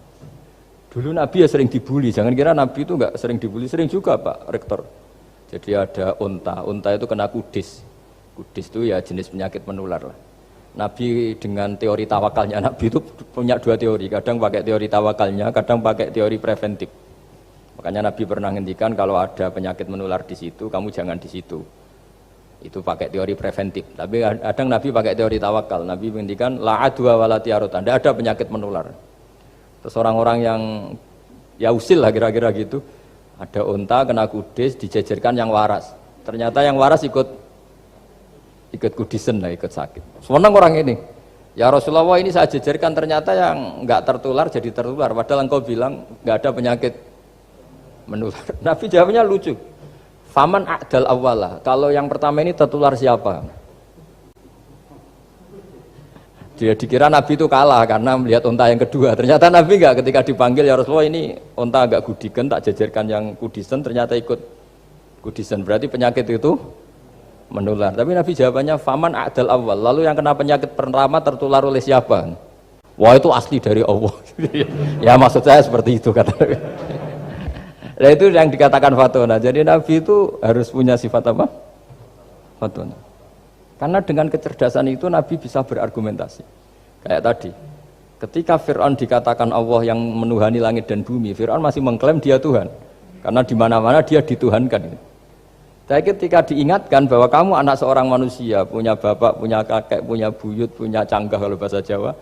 Dulu Nabi ya sering dibully, jangan kira Nabi itu enggak sering dibully, sering juga Pak Rektor. Jadi ada unta itu kena kudis. Kudis itu ya jenis penyakit menular lah. Nabi dengan teori tawakalnya, Nabi itu punya dua teori, kadang pakai teori tawakalnya, kadang pakai teori preventif. Makanya Nabi pernah ngendikan kalau ada penyakit menular di situ, kamu jangan di situ. Itu pakai teori preventif. Tapi kadang Nabi pakai teori tawakal. Nabi menghentikan la adwa wala tiarota, tidak ada penyakit menular. Terus orang-orang yang ya usil lah kira-kira gitu, ada unta kena kudis, dijejerkan yang waras. Ternyata yang waras ikut kudisen lah, ikut sakit. Senang orang ini. Ya Rasulullah, ini saya jejerkan ternyata yang nggak tertular jadi tertular, padahal engkau bilang nggak ada penyakit menular. Nabi jawabnya lucu. Faman a'dal awwalah, kalau yang pertama ini tertular siapa? Dia dikira Nabi itu kalah karena melihat unta yang kedua. Ternyata Nabi enggak, ketika dipanggil ya Rasulullah ini unta agak gudikan, tak jejerkan yang kudisen, ternyata ikut kudisen. Berarti penyakit itu menular. Tapi Nabi jawabannya faman a'dal awal. Lalu yang kena penyakit pertama tertular oleh siapa? Wah itu asli dari Allah. Ya maksud saya seperti itu kata Nabi. Nah itu yang dikatakan fatona. Jadi Nabi itu harus punya sifat apa? Fatona. Karena dengan kecerdasan itu Nabi bisa berargumentasi. Kayak tadi, ketika Fir'aun dikatakan Allah yang menuhani langit dan bumi, Fir'aun masih mengklaim dia Tuhan. Karena di mana-mana dia dituhankan. Tapi ketika diingatkan bahwa kamu anak seorang manusia, punya bapak, punya kakek, punya buyut, punya canggah kalau bahasa Jawa.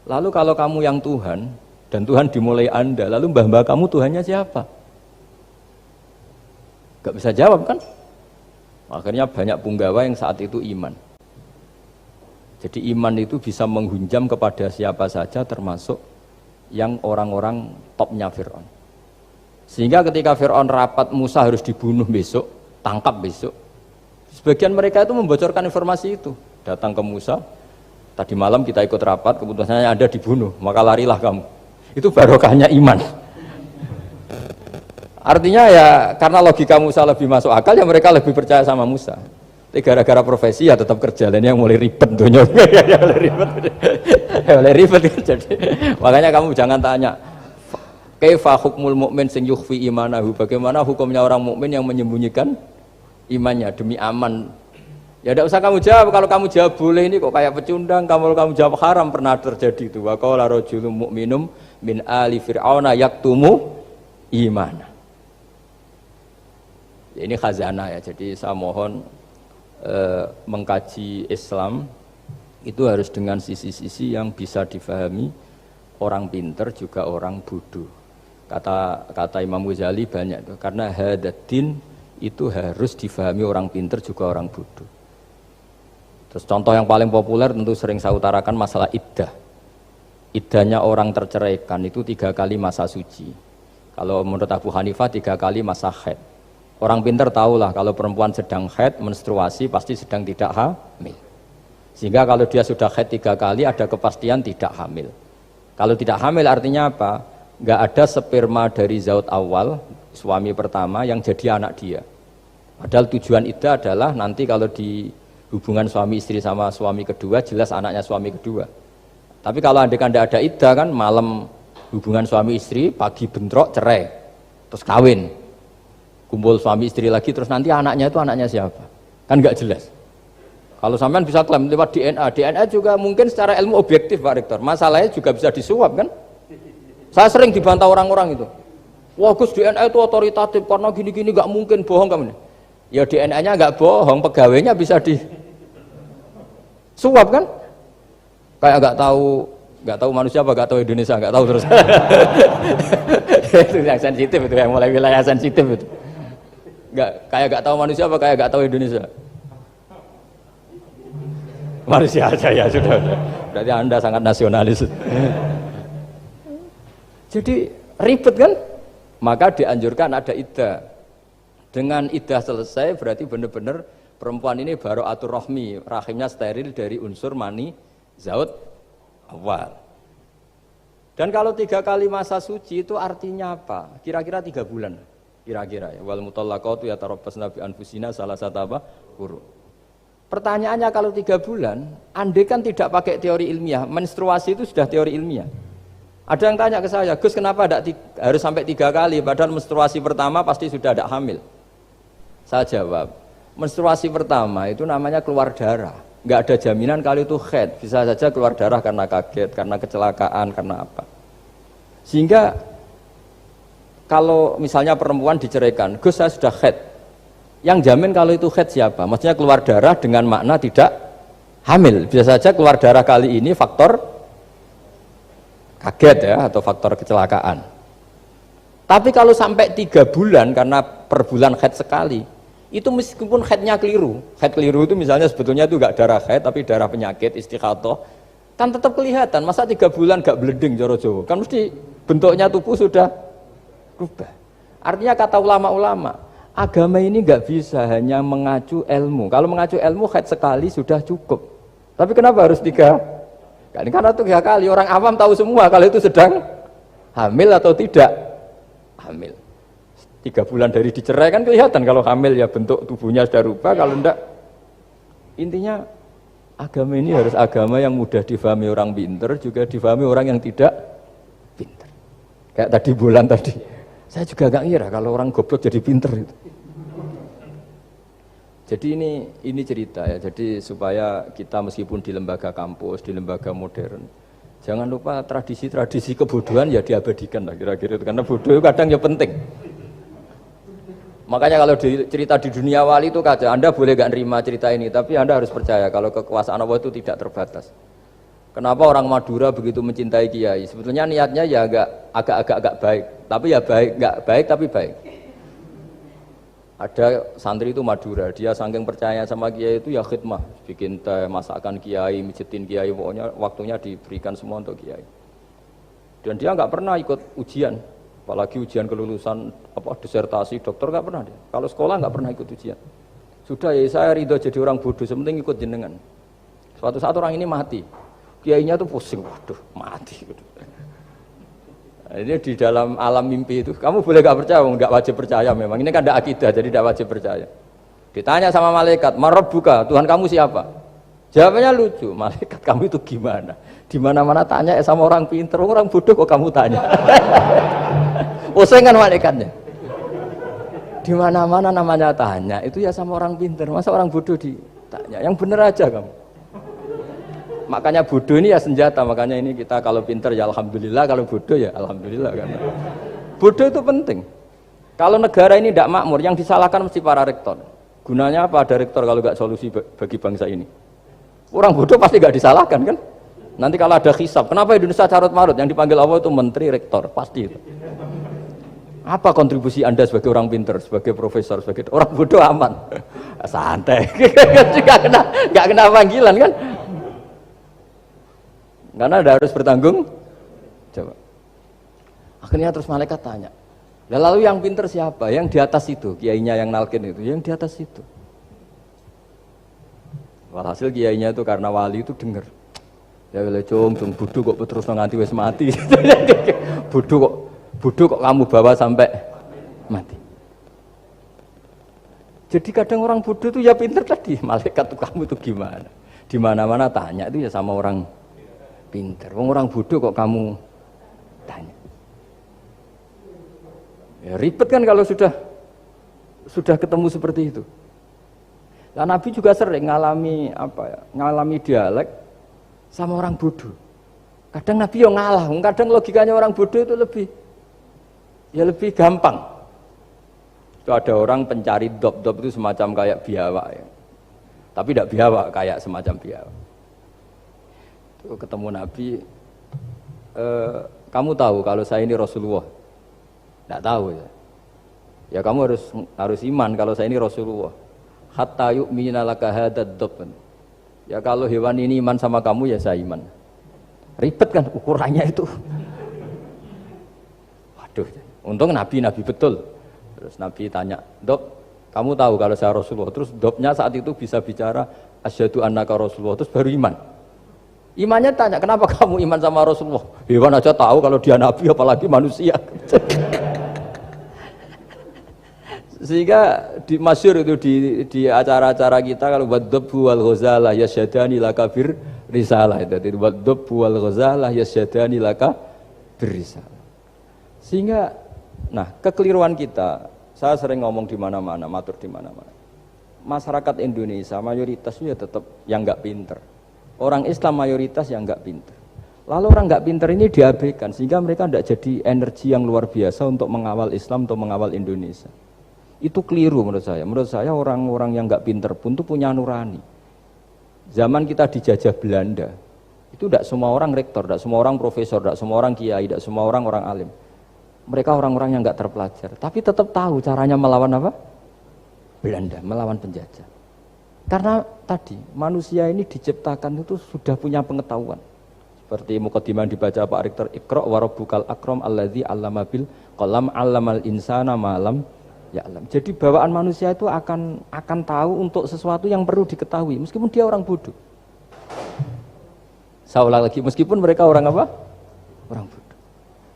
Lalu kalau kamu yang Tuhan, dan Tuhan dimulai Anda, lalu mbah-mbah kamu Tuhannya siapa? Gak bisa jawab kan? Akhirnya banyak punggawa yang saat itu iman. Jadi iman itu bisa menghunjam kepada siapa saja termasuk yang orang-orang topnya Fir'aun. Sehingga ketika Fir'aun rapat Musa harus dibunuh besok, tangkap besok. Sebagian mereka itu membocorkan informasi itu. Datang ke Musa, tadi malam kita ikut rapat, keputusannya ada dibunuh, maka larilah kamu. Itu barokahnya iman. Artinya ya karena logika Musa lebih masuk akal ya mereka lebih percaya sama Musa. Tapi gara-gara profesi ya tetap kerja lain yang mulai ribet tuh ya mulai ribet jadi makanya kamu jangan tanya kaifa hukmul mukmin sing yukhfi imanahu, bagaimana hukumnya orang mukmin yang menyembunyikan imannya demi aman. Ya tidak usah kamu jawab, kalau kamu jawab boleh ini kok kayak pecundang, kamu jawab haram pernah terjadi itu. Wa qala rajulun mu'minum min ali fir'auna yaktumu imana. Ya, ini khazanah ya, jadi saya mohon mengkaji Islam itu harus dengan sisi-sisi yang bisa difahami orang pinter juga orang bodoh. Kata Imam Ghazali banyak itu, karena hadatin itu harus difahami orang pinter juga orang bodoh. Terus contoh yang paling populer tentu sering saya utarakan masalah iddah. Iddahnya orang terceraikan itu 3 kali masa suci. Kalau menurut Abu Hanifah 3 kali masa haid. Orang pinter tahulah kalau perempuan sedang haid, menstruasi pasti sedang tidak hamil. Sehingga kalau dia sudah haid 3 kali ada kepastian tidak hamil. Kalau tidak hamil artinya apa? Nggak ada sperma dari zaut awal, suami pertama yang jadi anak dia. Padahal tujuan iddah adalah nanti kalau di hubungan suami istri sama suami kedua jelas anaknya suami kedua. Tapi kalau andai kan tidak ada iddah kan malam hubungan suami istri, pagi bentrok cerai, terus kawin. Kumpul suami istri lagi terus nanti anaknya itu anaknya siapa? Kan nggak jelas. Kalau sampean bisa klaim lewat DNA juga mungkin secara ilmu objektif Pak Rektor. Masalahnya juga bisa disuap kan? Saya sering dibantah orang-orang itu. Wah Gus DNA itu otoritatif karena gini-gini nggak mungkin bohong kamu. Ya DNA-nya nggak bohong, pegawainya bisa disuap kan? Kayak nggak tahu manusia apa nggak tahu Indonesia nggak tahu terus. Itu yang sensitif itu yang mulai wilayah sensitif itu. Kayak tahu manusia apa kayak tahu Indonesia? Manusia aja ya sudah. Berarti Anda sangat nasionalis. Jadi ribet kan? Maka dianjurkan ada iddah. Dengan iddah selesai berarti benar-benar perempuan ini baru atur rahmi, rahimnya steril dari unsur mani zaut awal. Dan kalau 3 kali masa suci itu artinya apa? Kira-kira 3 bulan. Kira-kira ya. Wal mutallaqatu yatarabbasna bi anfusina salah satu apa? Quru. Pertanyaannya kalau 3 bulan, andai kan tidak pakai teori ilmiah, menstruasi itu sudah teori ilmiah. Ada yang tanya ke saya, Gus kenapa harus sampai 3 kali, padahal menstruasi pertama pasti sudah ada hamil. Saya jawab, menstruasi pertama itu namanya keluar darah. Nggak ada jaminan kalau itu haid, bisa saja keluar darah karena kaget, karena kecelakaan, karena apa. Sehingga kalau misalnya perempuan diceraikan, Gus saya sudah haid. Yang jamin kalau itu haid siapa? Maksudnya keluar darah dengan makna tidak hamil. Bisa saja keluar darah kali ini faktor kaget ya atau faktor kecelakaan. Tapi kalau sampai 3 bulan karena per bulan haid sekali, itu meskipun haidnya keliru. Haid keliru itu misalnya sebetulnya itu enggak darah haid tapi darah penyakit istighathah. Kan tetap kelihatan, masa 3 bulan gak blending cara Jawa? Kan mesti bentuknya tubuh sudah rubah. Artinya kata ulama-ulama, agama ini gak bisa hanya mengacu ilmu. Kalau mengacu ilmu haid sekali sudah cukup. Tapi kenapa harus 3 kali? Karena 3 kali orang awam tahu semua kalau itu sedang hamil atau tidak hamil. 3 bulan dari dicerai kan kelihatan kalau hamil ya bentuk tubuhnya sudah rubah, kalau enggak. Intinya agama ini harus agama yang mudah difahami orang pinter, juga difahami orang yang tidak pinter. Kayak tadi bulan tadi, saya juga gak ngira kalau orang goblok jadi pinter itu. Jadi ini cerita ya, jadi supaya kita meskipun di lembaga kampus, di lembaga modern, jangan lupa tradisi-tradisi kebodohan ya diabadikan lah kira-kira itu, karena bodoh kadang ya penting. Makanya kalau cerita di dunia wali itu kacau, Anda boleh gak nerima cerita ini, tapi Anda harus percaya kalau kekuasaan Allah itu tidak terbatas. Kenapa orang Madura begitu mencintai kiai? Sebetulnya niatnya ya agak baik, tapi ya nggak baik tapi baik. Ada santri itu Madura, dia saking percaya sama kiai itu ya khidmah, bikin teh, masakan kiai, mijitin kiai, pokoknya waktunya diberikan semua untuk kiai. Dan dia nggak pernah ikut ujian. Apalagi ujian kelulusan disertasi dokter nggak pernah dia. Kalau sekolah nggak pernah ikut ujian. Sudah ya saya ridho jadi orang bodoh, sepenting ikut jenengan. Suatu saat orang ini mati, kiainya tuh pusing, waduh mati. Nah, ini di dalam alam mimpi itu, kamu boleh nggak percaya, nggak wajib percaya memang. Ini kan ada akidah, jadi tidak wajib percaya. Ditanya sama malaikat, Marabbuka, Tuhan kamu siapa? Jawabannya lucu, malaikat kamu itu gimana? Di mana-mana tanya sama orang pinter, orang bodoh kok kamu tanya? Pusing kan malaikatnya. Di mana-mana namanya tanya, itu ya sama orang pinter. Masa orang bodoh ditanya? Yang bener aja kamu. Makanya bodoh ini ya senjata. Makanya ini kita kalau pinter ya alhamdulillah, kalau bodoh ya alhamdulillah. Karena bodoh itu penting. Kalau negara ini tidak makmur, yang disalahkan mesti para rektor. Gunanya apa ada rektor kalau nggak solusi bagi bangsa ini? Orang bodoh pasti nggak disalahkan kan? Nanti kalau ada hisab, kenapa Indonesia carut marut? Yang dipanggil Allah itu menteri, rektor, pasti itu. Apa kontribusi Anda sebagai orang pinter, sebagai profesor, sebagai orang bodoh aman? Santai, nggak kena panggilan kan? Karena Anda harus bertanggung jawab. Akhirnya terus malaikat tanya, lalu yang pinter siapa? Yang di atas itu, kiainya yang nalkin itu, yang di atas itu. Walhasil kiainya itu karena wali itu dengar. Ya wele cung bodoh kok terus nganti wis mati. Bodoh kok kamu bawa sampai mati. Jadi kadang orang bodoh itu ya pinter tadi, malaikat tuh kamu tuh gimana? Di mana-mana tanya itu ya sama orang pinter. Orang bodoh kok kamu tanya. Ya ribet kan kalau sudah ketemu seperti itu. Nah, Nabi juga sering ngalami dialek sama orang bodoh. Kadang Nabi yang ngalah, kadang logikanya orang bodoh itu lebih gampang. Itu ada orang pencari dop itu semacam kayak biawak ya. Tapi tidak biawak, kayak semacam biawak. Itu ketemu Nabi, kamu tahu kalau saya ini Rasulullah? Tidak tahu ya. Ya kamu harus iman kalau saya ini Rasulullah. Hatta yu'mina laka hadad dop. Ya kalau hewan ini iman sama kamu ya saya iman. Ribet kan ukurannya itu. Waduh, untung Nabi betul. Terus Nabi tanya, Dop, kamu tahu kalau saya Rasulullah? Terus Dopnya saat itu bisa bicara, asyhadu annaka Rasulullah, terus baru iman. Imannya tanya, kenapa kamu iman sama Rasulullah? Hewan aja tahu kalau dia Nabi, apalagi manusia. Sehingga di masyhur itu di acara-acara kita kalau wadhabbu wal ghazalah yasyadani laka bir risalah itu wadhabbu wal ghazalah yasyadani laka bir risalah. Sehingga kekeliruan kita, saya sering ngomong di mana-mana, matur di mana-mana. Masyarakat Indonesia mayoritasnya tetap yang enggak pinter. Orang Islam mayoritas yang enggak pinter. Lalu orang enggak pinter ini diabaikan sehingga mereka enggak jadi energi yang luar biasa untuk mengawal Islam, untuk mengawal Indonesia. Itu keliru menurut saya. Menurut saya orang-orang yang nggak pinter pun tuh punya nurani. Zaman kita dijajah Belanda, itu tidak semua orang rektor, tidak semua orang profesor, tidak semua orang kiai, tidak semua orang alim. Mereka orang-orang yang nggak terpelajar, tapi tetap tahu caranya melawan apa? Belanda, melawan penjajah. Karena tadi manusia ini diciptakan itu sudah punya pengetahuan. Seperti mukadimah dibaca Pak Rektor, Iqra wa rabbukal akram alladzi 'allama bil qalam 'allamal insana ma lam ya'lam. Jadi bawaan manusia itu akan tahu untuk sesuatu yang perlu diketahui meskipun dia orang bodoh. Saya ulang lagi, meskipun mereka orang apa? Orang bodoh.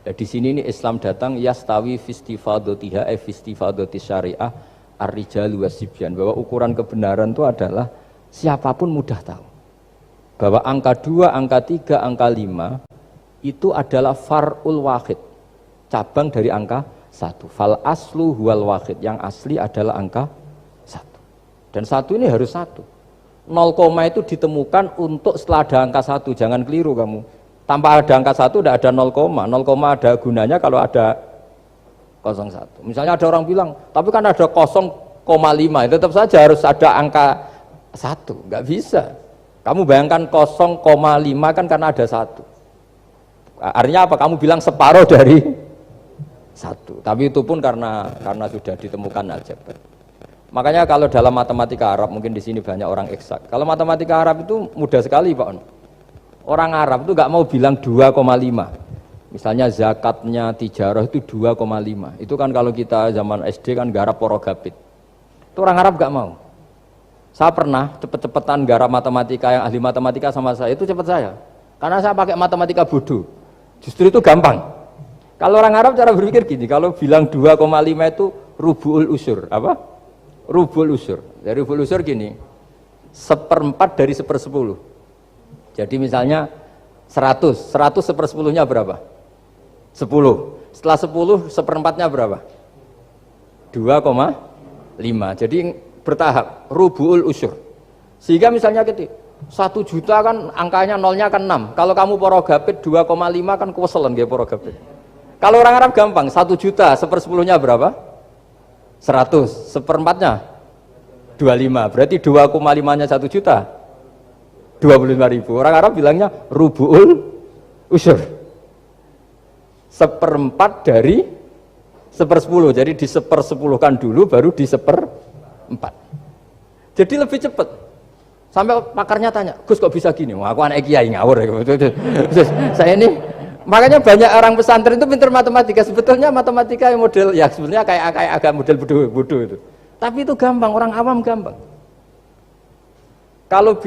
Ya, di sini ini Islam datang yastawi fistifadatiha fistifadati syariah ar-rijalu wasibyan, bahwa ukuran kebenaran itu adalah siapapun mudah tahu. Bahwa angka 2, angka 3, angka 5 itu adalah far'ul wahid, cabang dari angka 1. Fal aslu huwal wahid, yang asli adalah angka 1. Dan 1 ini harus 1. 0, itu ditemukan untuk setelah ada angka 1, jangan keliru kamu. Tanpa ada angka 1 tidak ada 0, 0, ada gunanya kalau ada 01. Misalnya ada orang bilang, tapi kan ada 0,5, tetap saja harus ada angka 1, nggak bisa. Kamu bayangkan 0,5 kan karena ada 1. Artinya apa? Kamu bilang separuh dari 1. Tapi itu pun karena sudah ditemukan aljabar. Makanya kalau dalam matematika Arab, mungkin di sini banyak orang eksak. Kalau matematika Arab itu mudah sekali Pak. Orang Arab itu nggak mau bilang 2,5. Misalnya zakatnya tijarah itu 2,5. Itu kan kalau kita zaman SD kan garap porogapit. Itu orang Arab nggak mau. Saya pernah cepet-cepetan garap matematika, yang ahli matematika sama saya, itu cepet saya. Karena saya pakai matematika bodoh. Justru itu gampang. Kalau orang Arab cara berpikir gini, kalau bilang 2,5 itu rubu'ul usur. Apa? Rubul usur. Dari rubul usur gini, 1/4 dari 1/10. Jadi misalnya 100 1/10-nya berapa? 10. Setelah 10 1/4-nya berapa? 2,5. Jadi bertahap, rubul usur. Sehingga misalnya gitu, 1 juta kan angkanya nolnya kan 6. Kalau kamu porogapit 2,5 kan kuweselan kayak porogapit. Kalau orang Arab gampang, 1 juta 1/10-nya berapa? 100, 1/4-nya 25, berarti 2,5-nya 1 juta 25.000. Orang Arab bilangnya rubu'ul usur, 1/4 dari 1/10, jadi di 1/10-kan dulu baru di 1/4. Jadi lebih cepat. Sampai pakarnya tanya, Gus kok bisa gini? Wah, aku anak kiai ngawur. Saya ini, makanya banyak orang pesantren itu pintar matematika. Sebetulnya matematika yang model, ya sebenarnya kayak agak model bodoh itu. Tapi itu gampang, orang awam gampang. Kalau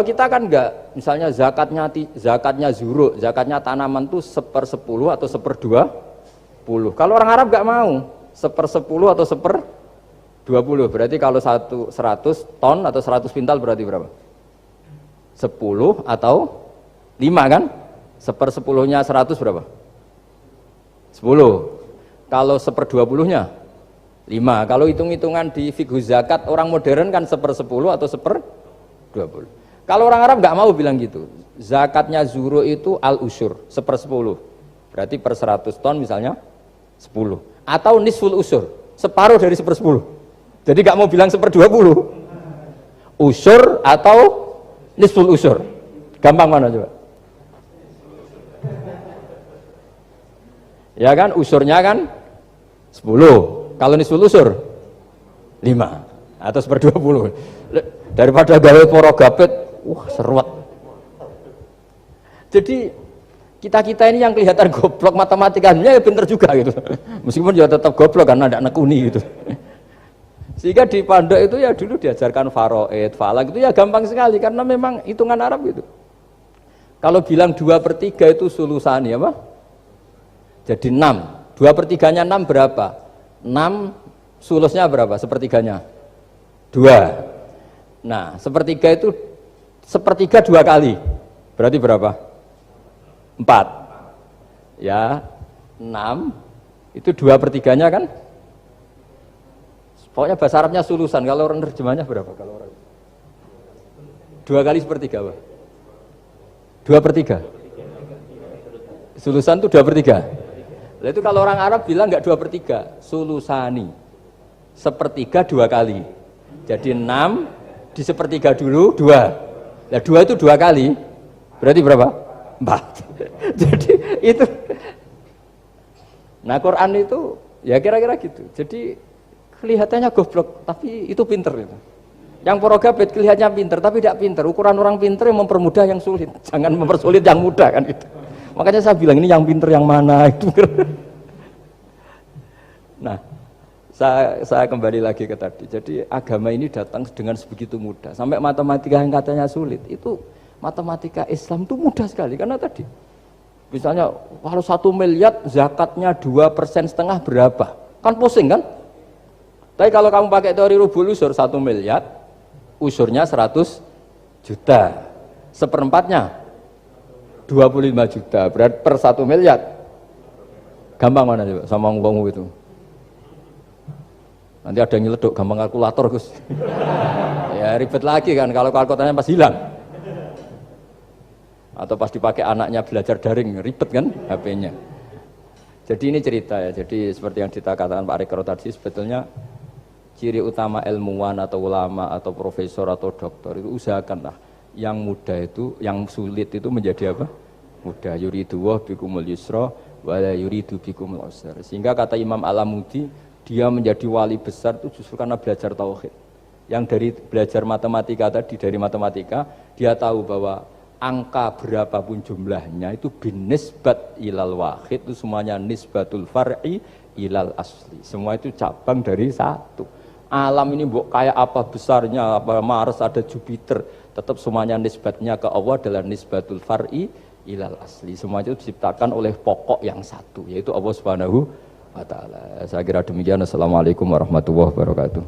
kita kan enggak, misalnya zakatnya zuru, zakatnya tanaman itu 1/10 atau 1/20. Kalau orang Arab enggak mau 1/10 atau 1/20. Berarti kalau 100 ton atau 100 pintal berarti berapa? 10 atau 5 kan? 1/10-nya 100 berapa? 10. Kalau 1/20-nya 5. Kalau hitung-hitungan di fikih zakat orang modern kan 1/10 atau 1/20. Kalau orang Arab nggak mau bilang gitu. Zakatnya zuru itu al-usur 1/10. Berarti per 100 ton misalnya 10. Atau nisful usur, separuh dari 1/10. Jadi nggak mau bilang 1/20. Usur atau nisful usur. Gampang mana coba? Ya kan, usurnya kan 10. Kalau nisful usur 5 atau 1/20. Daripada gawe porogapit, wah seruat. Jadi kita ini yang kelihatan goblok matematikanya ya pinter juga gitu. Meskipun ya tetap goblok karena tidak nekuni gitu. Sehingga di pondok itu ya dulu diajarkan faraid, falak itu ya gampang sekali karena memang hitungan Arab gitu. Kalau bilang 2/3 itu sulusani apa? Jadi 6. 2/3-nya 6 berapa? 6 sulusnya berapa? Sepertiganya 2. Nah, sepertiga itu sepertiga 2 kali. Berarti berapa? 4. Ya, 6 itu 2/3-nya kan? Pokoknya bahasa Arabnya sulusan. Kalau orang terjemahnya berapa? Kalau orang 2 kali sepertiga apa? 2/3. Sulusan itu 2/3. Nah, itu kalau orang Arab bilang enggak 2/3, sulusani. Sepertiga 2 kali. Jadi 6 di sepertiga dulu 2. Nah 2 itu 2 kali. Berarti berapa? 4. Jadi itu. Nah Quran itu ya kira-kira gitu. Jadi kelihatannya goblok, tapi itu pinter itu. Yang porogabit kelihatannya pinter tapi tidak pinter. Ukuran orang pinter yang mempermudah yang sulit, jangan mempersulit yang mudah kan itu. Makanya saya bilang ini yang pinter yang mana itu. Nah, saya kembali lagi ke tadi. Jadi agama ini datang dengan sebegitu mudah. Sampai matematika yang katanya sulit itu matematika Islam itu mudah sekali karena tadi. Misalnya kalau 1 miliar zakatnya 2,5% berapa? Kan pusing kan? Tapi kalau kamu pakai teori rubul usur 1 miliar, usurnya 100 juta. Seperempatnya 25 juta. Berarti per 1 miliar. Gampang mana coba sama ngomong itu? Nanti ada yang nyeleduk gampang kalkulator Gus. Ya ribet lagi kan kalau kalkulatornya pas hilang. Atau pas dipakai anaknya belajar daring, ribet kan HP-nya. Jadi ini cerita ya. Jadi seperti yang dikatakan Pak Rekro tadi sebetulnya ciri utama ilmuwan atau ulama atau profesor atau doktor itu usahakanlah yang mudah itu, yang sulit itu menjadi apa? Mudah. Yuridu wa bikumul yusra wa la yuridu bikumul usra. Sehingga kata Imam Alamudi, dia menjadi wali besar itu justru karena belajar tauhid. Yang dari belajar matematika tadi, dari matematika dia tahu bahwa angka berapapun jumlahnya itu binisbat ilal wahid itu semuanya nisbatul far'i ilal asli. Semua itu cabang dari satu. Alam ini kayak apa besarnya, apa Mars, ada Jupiter, tetap semuanya nisbatnya ke Allah adalah nisbatul far'i ilal asli. Semua itu diciptakan oleh pokok yang satu, yaitu Allah Subhanahu wa ta'ala. Saya kira demikian. Assalamualaikum warahmatullahi wabarakatuh.